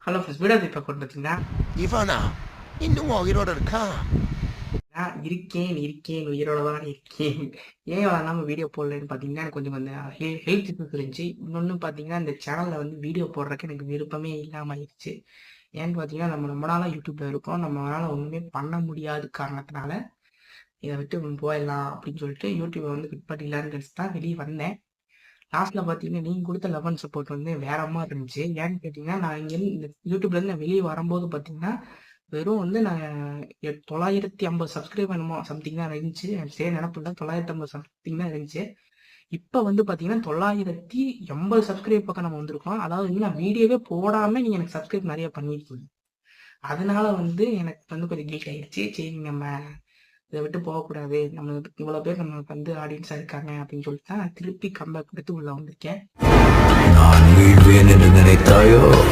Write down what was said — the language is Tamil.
ஹலோ ஃப்ரெண்ட்ஸ், வீடாது இப்போ கொண்டு பார்த்தீங்கன்னா இவனா இன்னும் உயிரோட இருக்கா? நான் இருக்கேன் உயிரோட தான் இருக்கேன். ஏன் நம்ம வீடியோ போடலன்னு பார்த்தீங்கன்னா எனக்கு கொஞ்சம் கொஞ்சம் ஹெல்த் இஷ்யூஸ் இருந்துச்சு. இன்னொன்று பார்த்தீங்கன்னா இந்த சேனலில் வந்து வீடியோ போடுறதுக்கு எனக்கு விருப்பமே இல்லாமல் ஆயிடுச்சு. ஏன்னு பார்த்தீங்கன்னா நம்ம ரொம்ப நாளாக யூடியூப்ல இருக்கோம், நம்மளால ஒன்றுமே பண்ண முடியாத காரணத்தினால இதை விட்டு போயிடலாம் அப்படின்னு சொல்லிட்டு யூடியூப்பை வந்து குட் பண்ணிடலான்னு நினச்சி தான் வெளியே வந்தேன். லாஸ்ட்டில் பார்த்தீங்கன்னா நீங்கள் கொடுத்த லெவன் சப்போர்ட் வந்து வேற மாதிரி இருந்துச்சு. ஏன்னு கேட்டிங்கன்னா நான் இங்கேருந்து இந்த யூடியூப்லேருந்து நான் வெளியே வரும்போது பார்த்தீங்கன்னா வெறும் வந்து நான் 950 சப்ஸ்கிரைப் என்னமோ சம்திங் தான் இருந்துச்சு. எனக்கு சரி நினப்பு இல்லை, 950 சம்திங் தான் இருந்துச்சு. இப்போ வந்து பார்த்தீங்கன்னா 980 சப்ஸ்கிரைப் பக்கம் நம்ம வந்திருக்கோம். அதாவது வந்து நான் வீடியோவே போடாமல் நீங்கள் எனக்கு சப்ஸ்கிரைப் நிறைய பண்ணியிருக்கீங்க. அதனால வந்து எனக்கு வந்து கொஞ்சம் கில்ட் ஆயிடுச்சு. சரி நம்ம இதை விட்டு போகக்கூடாது, நம்ம இவ்வளோ பேர் நம்மளுக்கு வந்து ஆடியன்ஸாக இருக்காங்க அப்படின்னு சொல்லிட்டு தான் திருப்பி கம்பேக் கொடுத்து உள்ள வந்திருக்கேன். நான் வீழ்வேன் என்று நினைத்தாயோ?